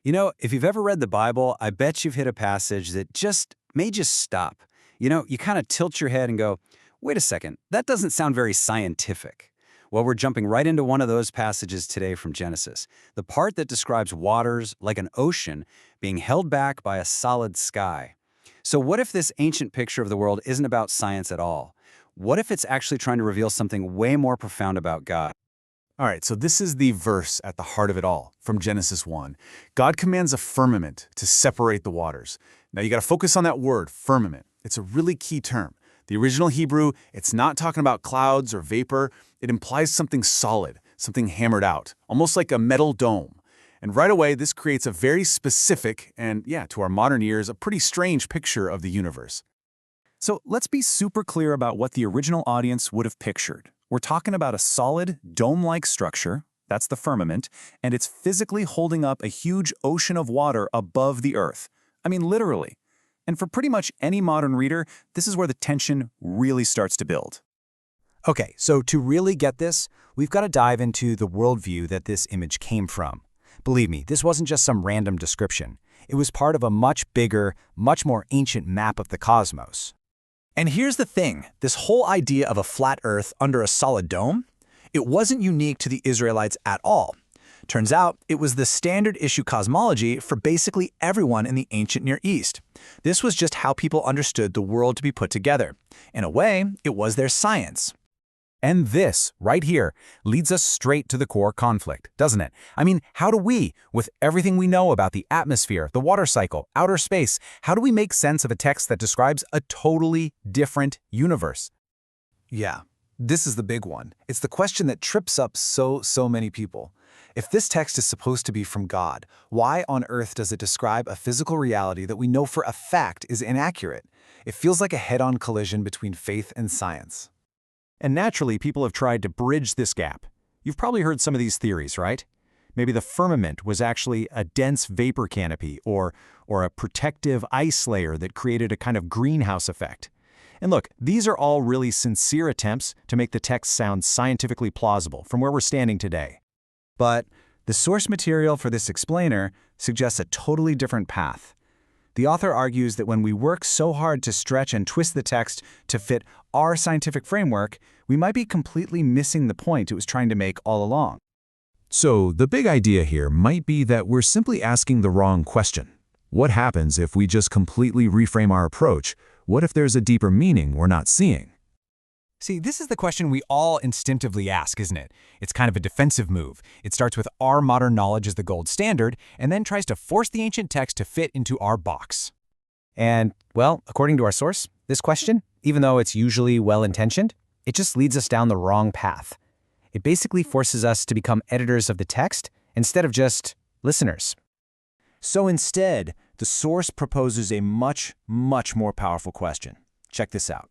If you've ever read the Bible, I bet you've hit a passage that just stop. You kind of tilt your head and go, wait a second, that doesn't sound very scientific. Well, we're jumping right into one of those passages today from Genesis, the part that describes waters like an ocean being held back by a solid sky. So what if this ancient picture of the world isn't about science at all? What if it's actually trying to reveal something way more profound about God? All right, so this is the verse at the heart of it all, from Genesis 1. God commands a firmament to separate the waters. Now you got to focus on that word, firmament. It's a really key term. The original Hebrew, it's not talking about clouds or vapor. It implies something solid, something hammered out, almost like a metal dome. And right away, this creates a very specific and, to our modern ears, a pretty strange picture of the universe. So let's be super clear about what the original audience would have pictured. We're talking about a solid, dome-like structure, that's the firmament, and it's physically holding up a huge ocean of water above the Earth. I mean, literally. And for pretty much any modern reader, this is where the tension really starts to build. Okay, so to really get this, we've got to dive into the worldview that this image came from. Believe me, this wasn't just some random description. It was part of a much bigger, much more ancient map of the cosmos. And here's the thing, this whole idea of a flat Earth under a solid dome, it wasn't unique to the Israelites at all. Turns out, it was the standard issue cosmology for basically everyone in the ancient Near East. This was just how people understood the world to be put together. In a way, it was their science. And this, right here, leads us straight to the core conflict, doesn't it? I mean, how do we, with everything we know about the atmosphere, the water cycle, outer space, how do we make sense of a text that describes a totally different universe? Yeah, this is the big one. It's the question that trips up so many people. If this text is supposed to be from God, why on earth does it describe a physical reality that we know for a fact is inaccurate? It feels like a head-on collision between faith and science. And naturally, people have tried to bridge this gap. You've probably heard some of these theories, right? Maybe the firmament was actually a dense vapor canopy or a protective ice layer that created a kind of greenhouse effect. And look, these are all really sincere attempts to make the text sound scientifically plausible from where we're standing today. But the source material for this explainer suggests a totally different path. The author argues that when we work so hard to stretch and twist the text to fit our scientific framework, we might be completely missing the point it was trying to make all along. So the big idea here might be that we're simply asking the wrong question. What happens if we just completely reframe our approach? What if there's a deeper meaning we're not seeing? See, this is the question we all instinctively ask, isn't it? It's kind of a defensive move. It starts with our modern knowledge as the gold standard, and then tries to force the ancient text to fit into our box. And, well, according to our source, this question, even though it's usually well-intentioned, it just leads us down the wrong path. It basically forces us to become editors of the text instead of just listeners. So instead, the source proposes a much more powerful question. Check this out.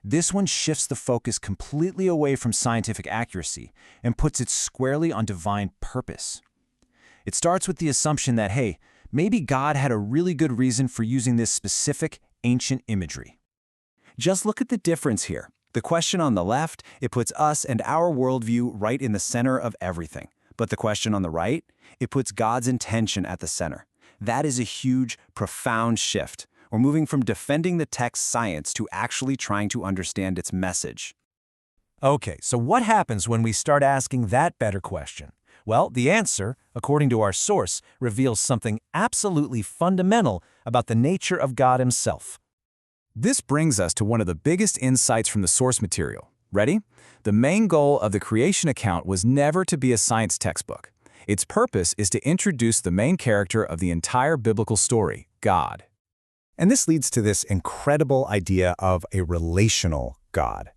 This one shifts the focus completely away from scientific accuracy and puts it squarely on divine purpose. It starts with the assumption that, hey, maybe God had a really good reason for using this specific ancient imagery. Just look at the difference here. The question on the left, it puts us and our worldview right in the center of everything. But the question on the right, it puts God's intention at the center. That is a huge, profound shift. We're moving from defending the text's science to actually trying to understand its message. Okay, so what happens when we start asking that better question? Well, the answer, according to our source, reveals something absolutely fundamental about the nature of God himself. This brings us to one of the biggest insights from the source material. Ready? The main goal of the creation account was never to be a science textbook. Its purpose is to introduce the main character of the entire biblical story, God. And this leads to this incredible idea of a relational God.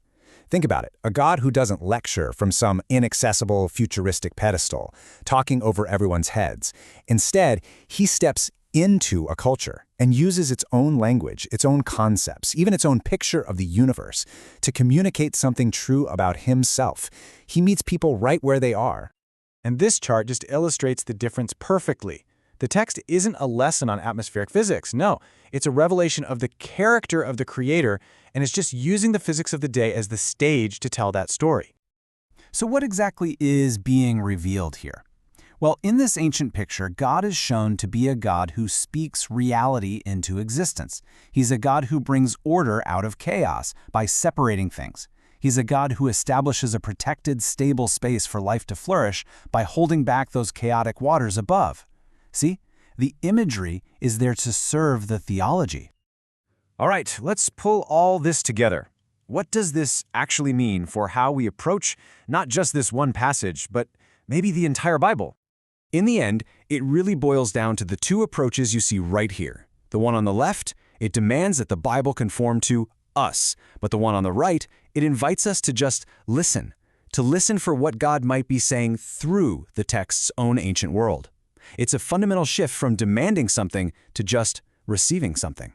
Think about it, a God who doesn't lecture from some inaccessible, futuristic pedestal, talking over everyone's heads. Instead, he steps into a culture and uses its own language, its own concepts, even its own picture of the universe, to communicate something true about himself. He meets people right where they are. And this chart just illustrates the difference perfectly. The text isn't a lesson on atmospheric physics. No, it's a revelation of the character of the creator, and it's just using the physics of the day as the stage to tell that story. So what exactly is being revealed here? Well, in this ancient picture, God is shown to be a God who speaks reality into existence. He's a God who brings order out of chaos by separating things. He's a God who establishes a protected, stable space for life to flourish by holding back those chaotic waters above. See, the imagery is there to serve the theology. All right, let's pull all this together. What does this actually mean for how we approach not just this one passage, but maybe the entire Bible? In the end, it really boils down to the two approaches you see right here. The one on the left, it demands that the Bible conform to us, but the one on the right, it invites us to just listen, to listen for what God might be saying through the text's own ancient world. It's a fundamental shift from demanding something to just receiving something.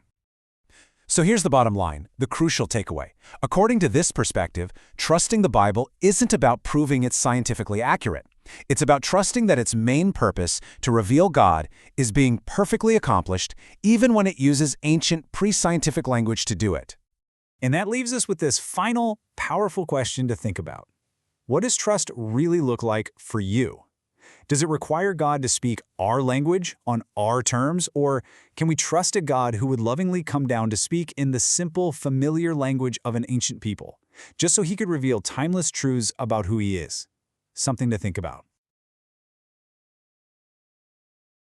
So here's the bottom line, the crucial takeaway. According to this perspective, trusting the Bible isn't about proving it's scientifically accurate. It's about trusting that its main purpose, to reveal God, is being perfectly accomplished, even when it uses ancient, pre-scientific language to do it. And that leaves us with this final, powerful question to think about. What does trust really look like for you? Does it require God to speak our language on our terms, or can we trust a God who would lovingly come down to speak in the simple, familiar language of an ancient people, just so he could reveal timeless truths about who he is? Something to think about.